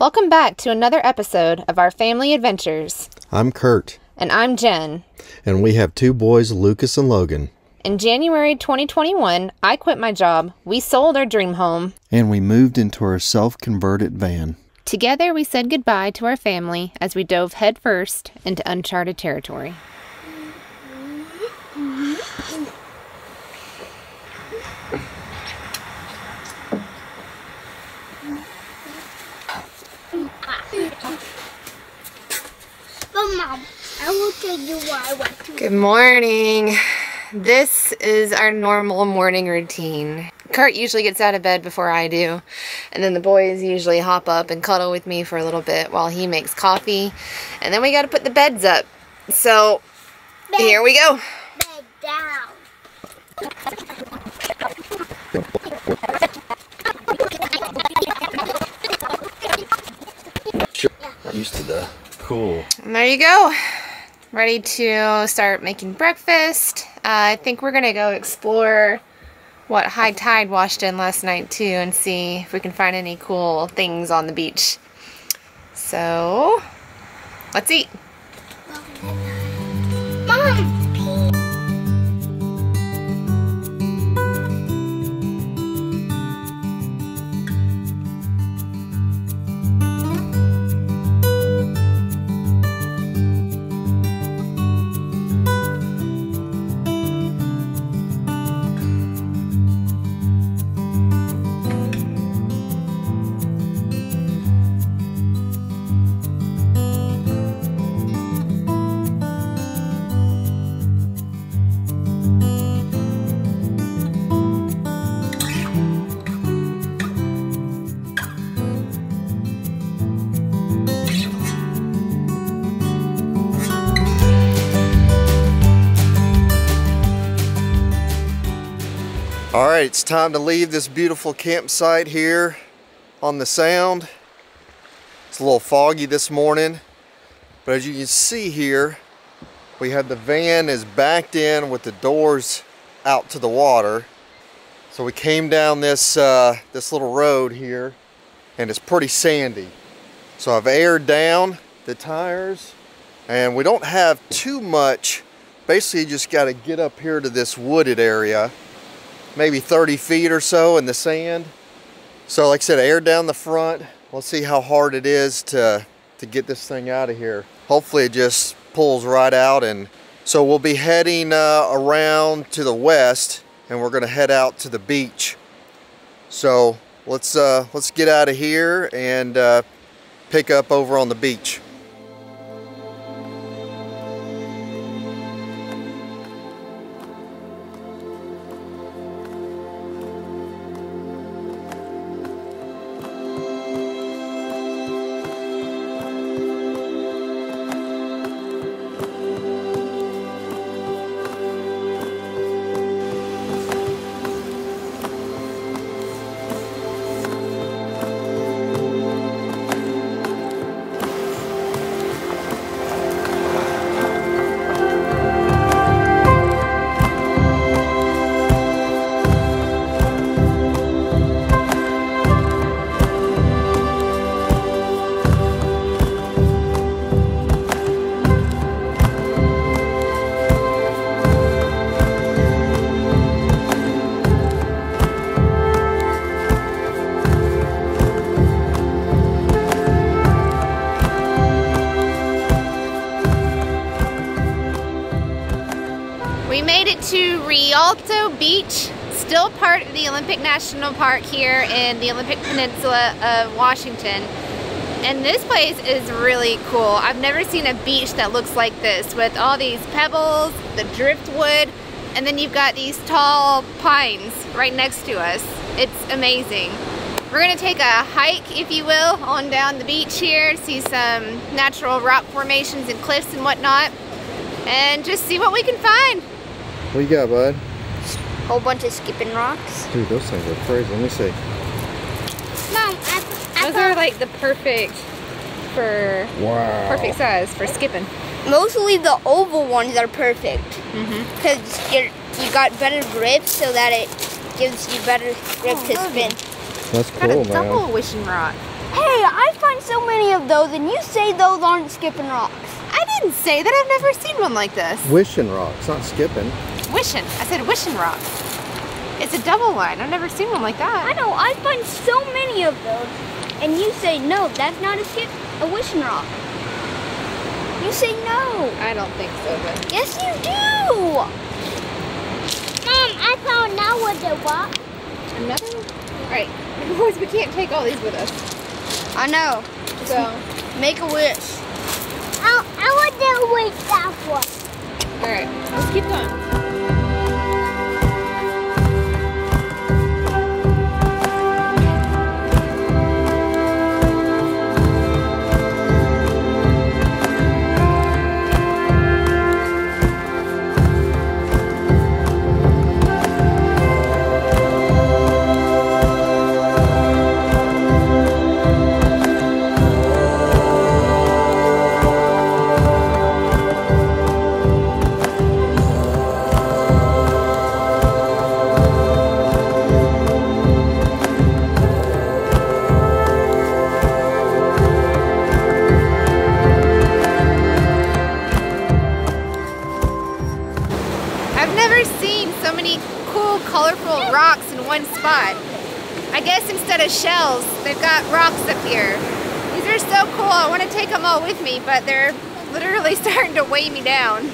Welcome back to another episode of our family adventures. I'm Kurt. And I'm Jen. And we have two boys, Lucas and Logan. In January 2021, I quit my job, we sold our dream home, and we moved into our self-converted van. Together we said goodbye to our family as we dove headfirst into uncharted territory. Mom, I will tell you why I want to. Good morning. This is our normal morning routine. Kurt usually gets out of bed before I do, and then the boys usually hop up and cuddle with me for a little bit while he makes coffee, and then we got to put the beds up. So here we go. Bed down. Sure. Used to the cool. And there you go. Ready to start making breakfast. I think we're gonna go explore what high tide washed in last night too and see if we can find any cool things on the beach. So let's eat. Mom. All right, it's time to leave this beautiful campsite here on the Sound. It's a little foggy this morning, but as you can see here, we have the van is backed in with the doors out to the water. So we came down this this little road here, and it's pretty sandy. So I've aired down the tires, and we don't have too much. Basically, you just got to get up here to this wooded area. Maybe 30 feet or so in the sand. So like I said, air down the front. Let's see how hard it is to get this thing out of here. Hopefully it just pulls right out. And so we'll be heading around to the west, and we're gonna head out to the beach. So let's get out of here and pick up over on the beach. We made it to Rialto Beach, still part of the Olympic National Park here in the Olympic Peninsula of Washington. And this place is really cool. I've never seen a beach that looks like this, with all these pebbles, the driftwood, and then you've got these tall pines right next to us. It's amazing. We're gonna take a hike, if you will, on down the beach here, see some natural rock formations and cliffs and whatnot, and just see what we can find. What you got, bud? Whole bunch of skipping rocks. Dude, those things are crazy. Let me see. Mom, Those are like the perfect perfect size for skipping. mostly the oval ones are perfect. Because you got better grip so that it gives you better grip to spin. That's Got cool, a double man. wishing rock. Hey, I find so of those, and you say those aren't skipping rocks. I didn't say that. I've never seen one like this. Wishing rocks, not skipping. Wishing. I said wishing rock. It's a double line. I've never seen one like that. I know. I find so many of those, and you say no. That's not a wishing rock. You say no. I don't think so, but Yes, you do. Mom, I found now what they want. another one? All right. Of course, we can't take all these with us. I know. So, Make a wish. I want to wish that one. all right. Let's keep going. Colorful rocks in one spot. I guess instead of shells, they've got rocks up here. These are so cool. I want to take them all with me, but they're literally starting to weigh me down.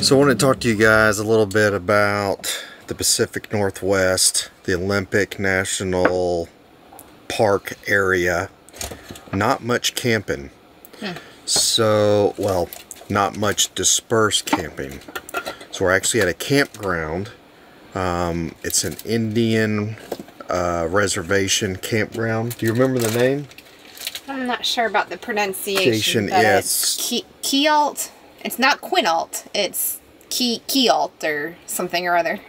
So I want to talk to you guys a little bit about the Pacific Northwest, the Olympic National Park area. Not much camping. So, well, not much dispersed camping. So we're actually at a campground. It's an Indian reservation campground. Do you remember the name? I'm not sure about the pronunciation, but yes. it's Kialt. It's not Quinault. It's Kialt or something or other.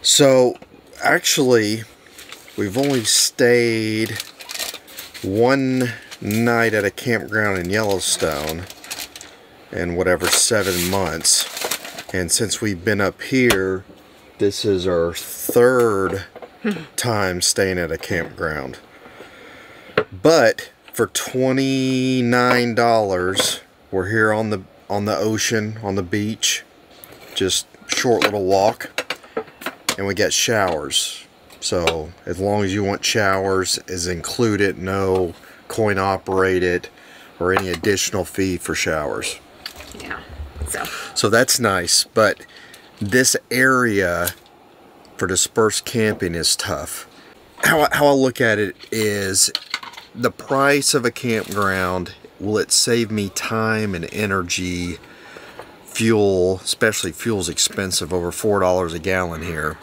So, actually, we've only stayed one night at a campground in Yellowstone in whatever 7 months. And since we've been up here, this is our third time staying at a campground. But for $29, we're here on the ocean, on the beach, just short little walk, and we get showers. So as long as you want showers is included, no coin operated or any additional fee for showers. Yeah. So that's nice, but this area for dispersed camping is tough. How I look at it is the price of a campground. Will it save me time and energy? Fuel, especially fuel's expensive, over $4 a gallon here.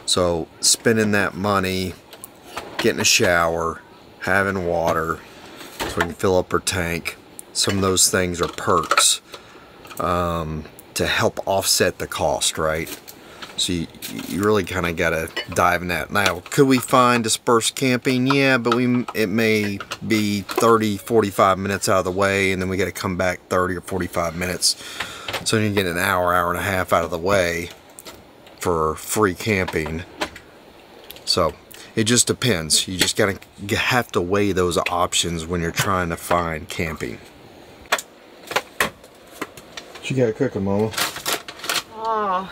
So spending that money, getting a shower, having water, so we can fill up our tank. Some of those things are perks to help offset the cost, right? So you really kind of got to dive in that. Now, could we find dispersed camping? Yeah, but it may be 30, 45 minutes out of the way, and then we got to come back 30 or 45 minutes. So you get an hour, hour and a half out of the way for free camping. So it just depends. You just have to weigh those options when you're trying to find camping. What you got cooking, Mama? Oh.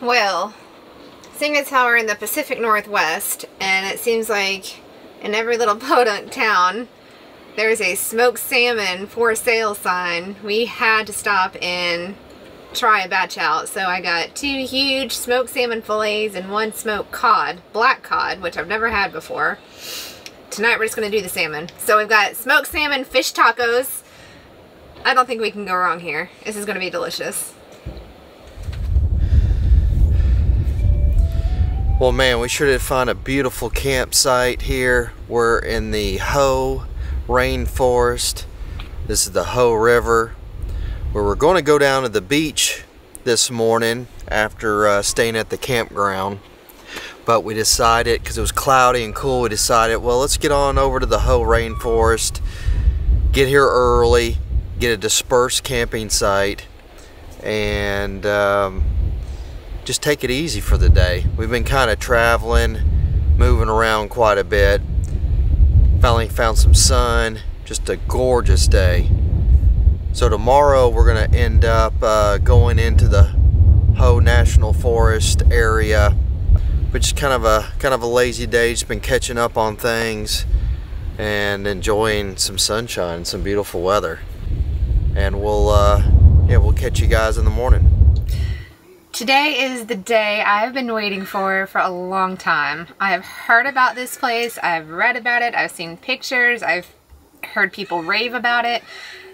Well, seeing as how we're in the Pacific Northwest, and it seems like in every little podunk town there's a smoked salmon for sale sign, we had to stop and try a batch out. So I got 2 huge smoked salmon fillets and 1 smoked cod, black cod, which I've never had before. Tonight we're just going to do the salmon. So we've got smoked salmon fish tacos. I don't think we can go wrong here. This is going to be delicious. Well, man, we sure did find a beautiful campsite here. We're in the Hoh Rainforest. This is the Hoh River, where we're going to go down to the beach this morning after staying at the campground. But we decided, because it was cloudy and cool, we decided, well, let's get on over to the Hoh Rainforest, get here early, get a dispersed camping site, and just take it easy for the day. We've been kind of traveling, moving around quite a bit. Finally found some sun, just a gorgeous day. So tomorrow we're gonna end up going into the Hoh National Forest area, which is kind of a lazy day. Just been catching up on things and enjoying some sunshine and some beautiful weather. And we'll catch you guys in the morning. Today is the day I've been waiting for a long time. I have heard about this place, I've read about it, I've seen pictures, I've heard people rave about it,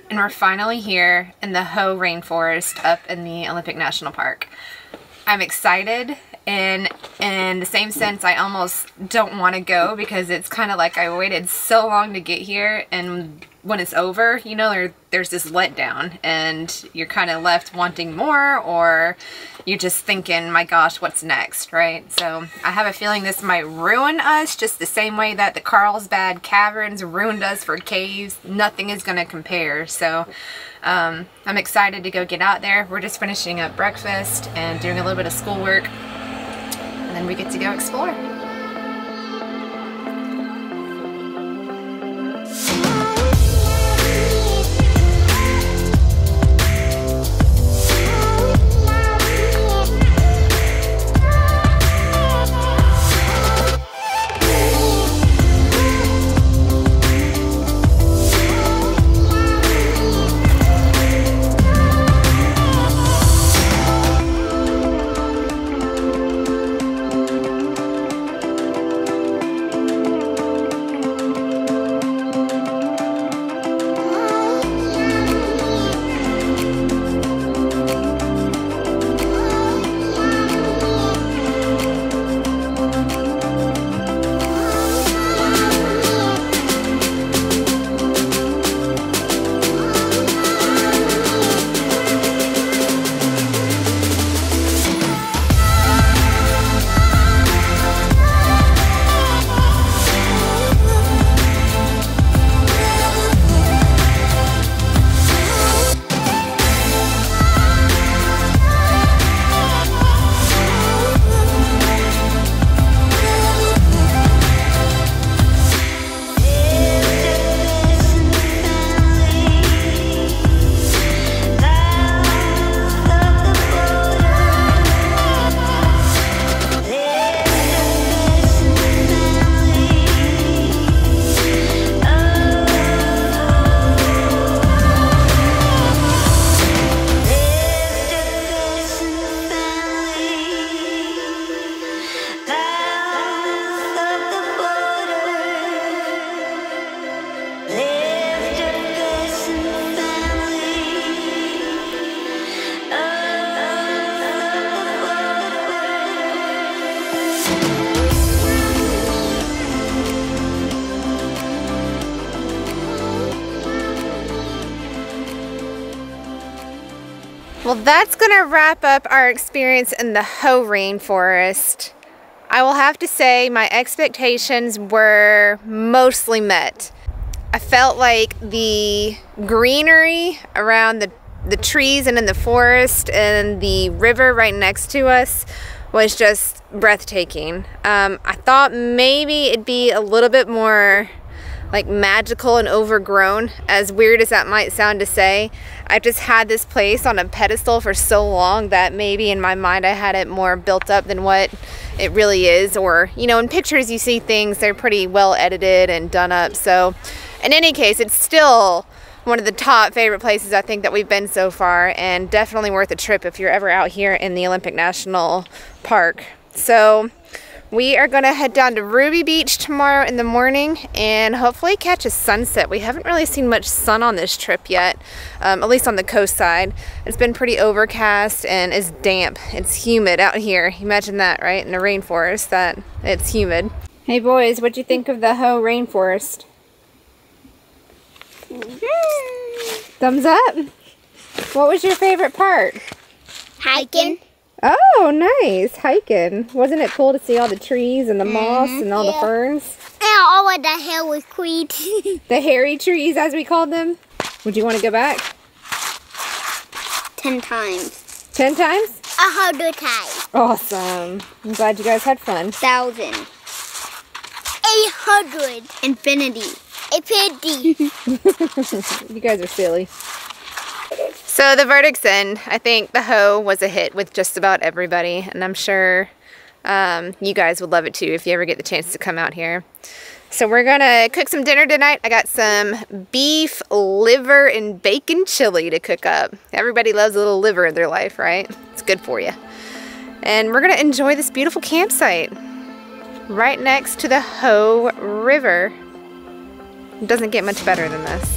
and we're finally here in the Hoh Rainforest up in the Olympic National Park. I'm excited, and in the same sense I almost don't want to go, because it's kind of like I waited so long to get here, and when it's over, you know, there's this letdown, and you're kind of left wanting more, or you're just thinking, my gosh, what's next, right? So I have a feeling this might ruin us just the same way that the Carlsbad Caverns ruined us for caves. Nothing is going to compare. So I'm excited to go get out there. We're just finishing up breakfast and doing a little bit of schoolwork, and then we get to go explore. Well, that's gonna wrap up our experience in the Hoh Rainforest. I will have to say my expectations were mostly met. I felt like the greenery around the trees and in the forest and the river right next to us was just breathtaking. I thought maybe it'd be a little bit more like magical and overgrown, as weird as that might sound to say. I've just had this place on a pedestal for so long that maybe in my mind I had it more built up than what it really is. Or, you know, in pictures you see things, they're pretty well edited and done up. So in any case, it's still one of the top favorite places I think that we've been so far, and definitely worth a trip if you're ever out here in the Olympic National Park. So we are gonna head down to Ruby Beach tomorrow in the morning and hopefully catch a sunset. We haven't really seen much sun on this trip yet, at least on the coast side. It's been pretty overcast and it's damp. It's humid out here. Imagine that, right? In the rainforest, that it's humid. Hey boys, what'd you think of the Hoh Rainforest? Thumbs up. What was your favorite part? Hiking. Oh, nice. Hiking. Wasn't it cool to see all the trees and the moss and all the ferns? And all of the hair was green. The hairy trees, as we called them. Would you want to go back? 10 times. 10 times? 100 times. Awesome. I'm glad you guys had fun. 1,000. 800. Infinity. Infinity. You guys are silly. So the verdict's in. I think the Hoh was a hit with just about everybody, and I'm sure you guys would love it too if you ever get the chance to come out here. So we're gonna cook some dinner tonight. I got some beef liver and bacon chili to cook up. Everybody loves a little liver in their life, right? It's good for you. And we're gonna enjoy this beautiful campsite right next to the Hoh River. It doesn't get much better than this.